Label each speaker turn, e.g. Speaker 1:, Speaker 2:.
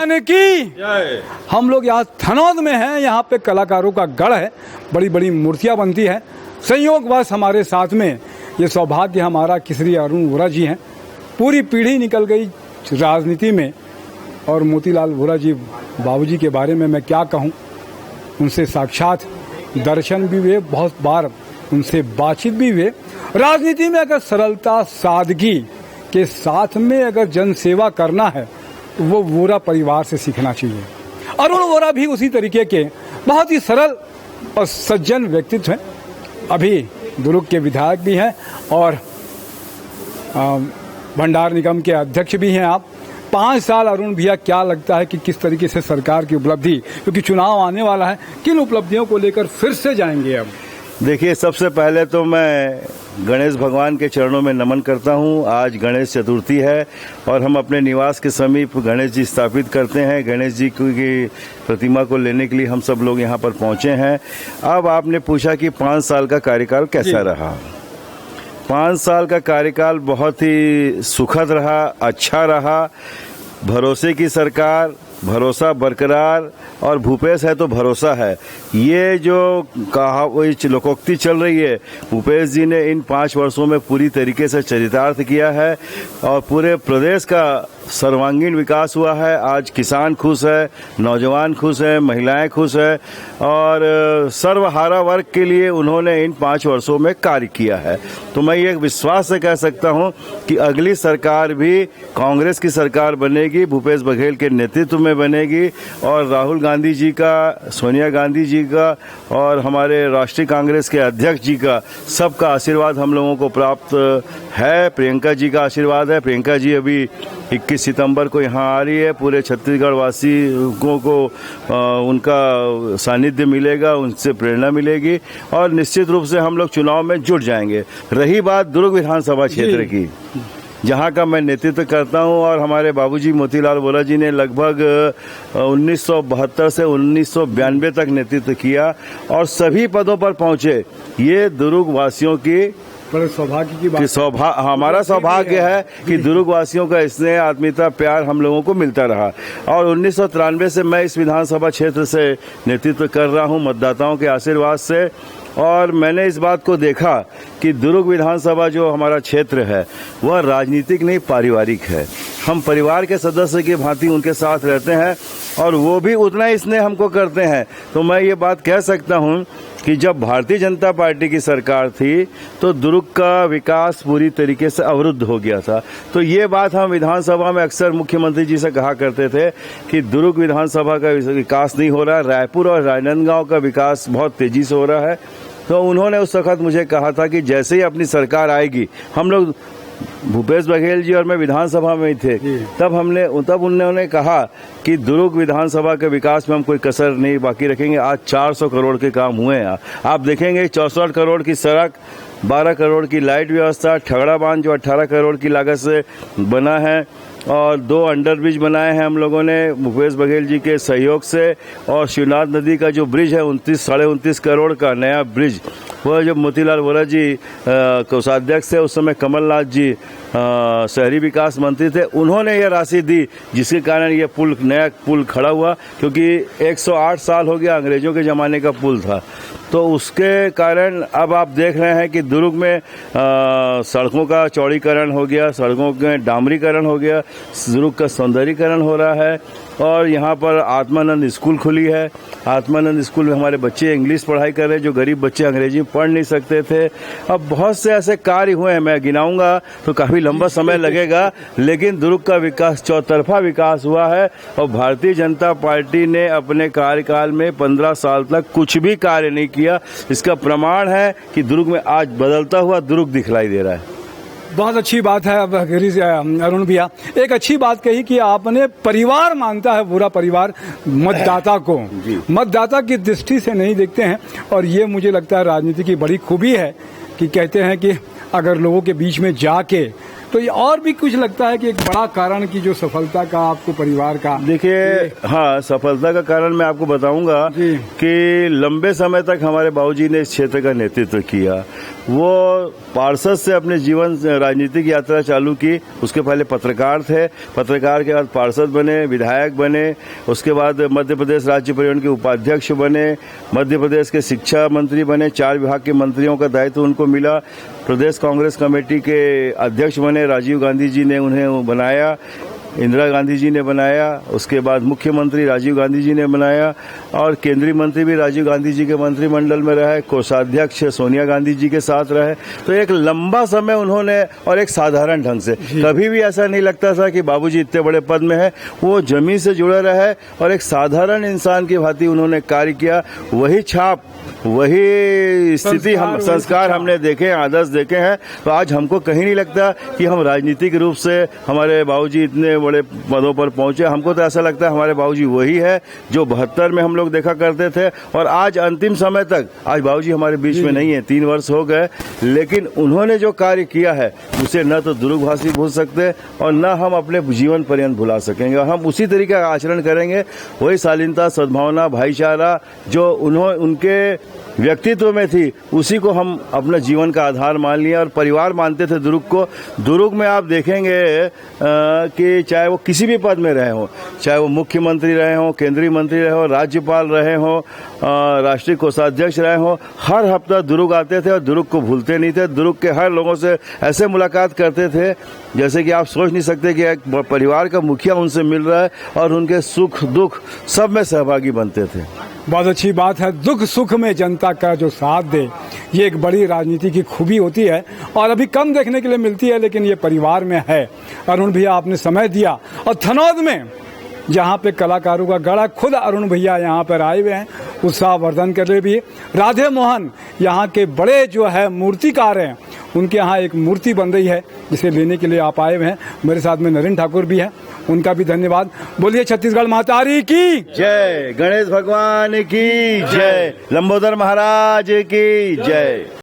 Speaker 1: की हम लोग यहाँ थनौद में हैं। यहाँ पे कलाकारों का गढ़ है, बड़ी बड़ी मूर्तियाँ बनती है। संयोगवश हमारे साथ में ये सौभाग्य हमारा केसरी अरुण वोरा जी हैं। पूरी पीढ़ी निकल गई राजनीति में और मोतीलाल वोरा जी बाबूजी के बारे में मैं क्या कहूँ। उनसे साक्षात दर्शन भी हुए, बहुत बार उनसे बातचीत भी हुए। राजनीति में अगर सरलता सादगी के साथ में अगर जन सेवा करना है वो वोरा परिवार से सीखना चाहिए। अरुण वोरा भी उसी तरीके के बहुत ही सरल और सज्जन व्यक्तित्व हैं। अभी दुर्ग के विधायक भी हैं और भंडार निगम के अध्यक्ष भी हैं आप। 5 साल अरुण भैया, क्या लगता है कि किस तरीके से सरकार की उपलब्धि, क्योंकि चुनाव आने वाला है, किन उपलब्धियों को लेकर फिर से जाएंगे? अब
Speaker 2: देखिए, सबसे पहले तो मैं गणेश भगवान के चरणों में नमन करता हूं। आज गणेश चतुर्थी है और हम अपने निवास के समीप गणेश जी स्थापित करते हैं। गणेश जी की प्रतिमा को लेने के लिए हम सब लोग यहां पर पहुंचे हैं। अब आपने पूछा कि 5 साल का कार्यकाल कैसा रहा। 5 साल का कार्यकाल बहुत ही सुखद रहा, अच्छा रहा। भरोसे की सरकार, भरोसा बरकरार, और भूपेश है तो भरोसा है। ये जो कहा वही लोकोक्ति चल रही है, भूपेश जी ने इन 5 वर्षों में पूरी तरीके से चरितार्थ किया है और पूरे प्रदेश का सर्वांगीण विकास हुआ है। आज किसान खुश है, नौजवान खुश है, महिलाएं खुश है और सर्वहारा वर्ग के लिए उन्होंने इन 5 वर्षों में कार्य किया है। तो मैं ये विश्वास से कह सकता हूं कि अगली सरकार भी कांग्रेस की सरकार बनेगी, भूपेश बघेल के नेतृत्व में बनेगी और राहुल गांधी जी का, सोनिया गांधी जी का और हमारे राष्ट्रीय कांग्रेस के अध्यक्ष जी का सबका आशीर्वाद हम लोगों को प्राप्त है। प्रियंका जी का आशीर्वाद है। प्रियंका जी अभी 21 सितंबर को यहाँ आ रही है। पूरे छत्तीसगढ़ वासियों को उनका सानिध्य मिलेगा, उनसे प्रेरणा मिलेगी और निश्चित रूप से हम लोग चुनाव में जुट जाएंगे। रही बात दुर्ग विधानसभा क्षेत्र की, जहाँ का मैं नेतृत्व करता हूँ और हमारे बाबूजी मोतीलाल वोरा जी ने लगभग 1972 से 1992 तक नेतृत्व किया और सभी पदों पर पहुँचे। ये दुर्ग वासियों की
Speaker 1: बड़े सौभाग्य की बात,
Speaker 2: हमारा सौभाग्य है कि दुर्ग वासियों का स्नेह, आत्मीयता, प्यार हम लोगों को मिलता रहा। और 1993 से मैं इस विधानसभा क्षेत्र से नेतृत्व कर रहा हूं मतदाताओं के आशीर्वाद से। और मैंने इस बात को देखा कि दुर्ग विधानसभा जो हमारा क्षेत्र है वह राजनीतिक नहीं, पारिवारिक है। हम परिवार के सदस्य की भांति उनके साथ रहते हैं और वो भी उतना ही स्नेह हमको करते हैं। तो मैं ये बात कह सकता हूं कि जब भारतीय जनता पार्टी की सरकार थी तो दुर्ग का विकास पूरी तरीके से अवरुद्ध हो गया था। तो ये बात हम विधानसभा में अक्सर मुख्यमंत्री जी से कहा करते थे कि दुर्ग विधानसभा का विकास नहीं हो रहा, रायपुर और राजनांदगांव का विकास बहुत तेजी से हो रहा है। तो उन्होंने उस वक्त मुझे कहा था कि जैसे ही अपनी सरकार आएगी, हम लोग भूपेश बघेल जी और मैं विधानसभा में ही थे, तब उन्होंने कहा कि दुर्ग विधानसभा के विकास में हम कोई कसर नहीं बाकी रखेंगे। आज 400 करोड़ के काम हुए हैं। आप देखेंगे 64 करोड़ की सड़क, 12 करोड़ की लाइट व्यवस्था, ठगड़ा बांध जो 18 करोड़ की लागत से बना है और 2 अंडरब्रिज बनाए हैं हम लोगों ने भूपेश बघेल जी के सहयोग से। और शिवनाथ नदी का जो ब्रिज है 29-29.5 करोड़ का नया ब्रिज, वह जब मोतीलाल वोरा जी कोषाध्यक्ष थे उस समय कमलनाथ जी शहरी विकास मंत्री थे, उन्होंने यह राशि दी जिसके कारण यह पुल, नया पुल खड़ा हुआ, क्योंकि 108 साल हो गया, अंग्रेजों के ज़माने का पुल था। तो उसके कारण अब आप देख रहे हैं कि दुर्ग में सड़कों का चौड़ीकरण हो गया, सड़कों के डामरीकरण हो गया, दुर्ग का सौंदर्यीकरण हो रहा है। और यहाँ पर आत्मानंद स्कूल खुली है। आत्मानंद स्कूल में हमारे बच्चे इंग्लिश पढ़ाई कर रहे हैं, जो गरीब बच्चे अंग्रेजी पढ़ नहीं सकते थे। अब बहुत से ऐसे कार्य हुए हैं, मैं गिनाऊंगा तो काफी लंबा समय लगेगा, लेकिन दुर्ग का विकास, चौतरफा विकास हुआ है। और भारतीय जनता पार्टी ने अपने कार्यकाल में 15 साल तक कुछ भी कार्य नहीं किया। इसका प्रमाण है कि दुर्ग में आज बदलता हुआ दुर्ग दिखलाई दे रहा है।
Speaker 1: बहुत अच्छी बात है। अब अरुण भैया, एक अच्छी बात कही कि आपने परिवार मानता है, पूरा परिवार मतदाता को मतदाता की दृष्टि से नहीं देखते हैं। और ये मुझे लगता है राजनीति की बड़ी खूबी है कि कहते हैं कि अगर लोगों के बीच में जाके तो ये और भी कुछ लगता है कि एक बड़ा कारण की जो सफलता का आपको परिवार का?
Speaker 2: देखिए, हाँ, सफलता का कारण मैं आपको बताऊंगा कि लंबे समय तक हमारे बाबूजी ने इस क्षेत्र का नेतृत्व किया। वो पार्षद से अपने जीवन राजनीतिक यात्रा चालू की। उसके पहले पत्रकार थे, पत्रकार के बाद पार्षद बने, विधायक बने, उसके बाद मध्य प्रदेश राज्य परिवहन के उपाध्यक्ष बने, मध्य प्रदेश के शिक्षा मंत्री बने, 4 विभाग के मंत्रियों का दायित्व उनको मिला, प्रदेश कांग्रेस कमेटी के अध्यक्ष बने, राजीव गांधी जी ने उन्हें बनाया, इंदिरा गांधी जी ने बनाया, उसके बाद मुख्यमंत्री राजीव गांधी जी ने बनाया और केंद्रीय मंत्री भी राजीव गांधी जी के मंत्रिमंडल में रहे, कोषाध्यक्ष सोनिया गांधी जी के साथ रहे। तो एक लंबा समय उन्होंने, और एक साधारण ढंग से, कभी भी ऐसा नहीं लगता था कि बाबूजी इतने बड़े पद में है। वो जमीन से जुड़े रहे और एक साधारण इंसान की भांति उन्होंने कार्य किया। वही छाप, वही स्थिति, हम संस्कार हमने देखे, आदर्श देखे हैं। तो आज हमको कहीं नहीं लगता कि हम राजनीतिक रूप से हमारे बाबूजी इतने बड़े पदों पर पहुंचे। हमको तो ऐसा लगता है हमारे बाबूजी वही है जो 72 में हम लोग देखा करते थे। और आज अंतिम समय तक, आज बाबूजी हमारे बीच में नहीं है, 3 वर्ष हो गए, लेकिन उन्होंने जो कार्य किया है उसे न तो दुर्गभाषी भूल सकते और न हम अपने जीवन पर्यंत भुला सकेंगे। और हम उसी तरीके का आचरण करेंगे, वही शालीनता, सद्भावना, भाईचारा जो उनके व्यक्तित्व में थी, उसी को हम अपना जीवन का आधार मान लिया और परिवार मानते थे दुर्ग को। दुर्ग में आप देखेंगे कि चाहे वो किसी भी पद में रहे हों, चाहे वो मुख्यमंत्री रहे हों, केंद्रीय मंत्री रहे हों, राज्यपाल रहे हों, राष्ट्रीय कोषाध्यक्ष रहे हों, हर हफ्ता दुर्ग आते थे और दुर्ग को भूलते नहीं थे। दुर्ग के हर लोगों से ऐसे मुलाकात करते थे जैसे कि आप सोच नहीं सकते कि एक परिवार का मुखिया उनसे मिल रहा है, और उनके सुख दुख सब में सहभागी बनते थे।
Speaker 1: बहुत अच्छी बात है, दुख सुख में जनता का जो साथ दे, ये एक बड़ी राजनीति की खूबी होती है और अभी कम देखने के लिए मिलती है, लेकिन ये परिवार में है। अरुण भैया, आपने समय दिया, और थनौद में जहाँ पे कलाकारों का गढ़ है, खुद अरुण भैया यहाँ पर आए हुए हैं उत्साहवर्धन के लिए भी। राधे मोहन यहाँ के बड़े जो है मूर्तिकार हैं, उनके यहाँ एक मूर्ति बन रही है जिसे लेने के लिए आप आए हुए हैं। मेरे साथ में नरेंद्र ठाकुर भी हैं, उनका भी धन्यवाद। बोलिए छत्तीसगढ़ मातारी की
Speaker 2: जय, गणेश भगवान की जय, लंबोदर महाराज की जय।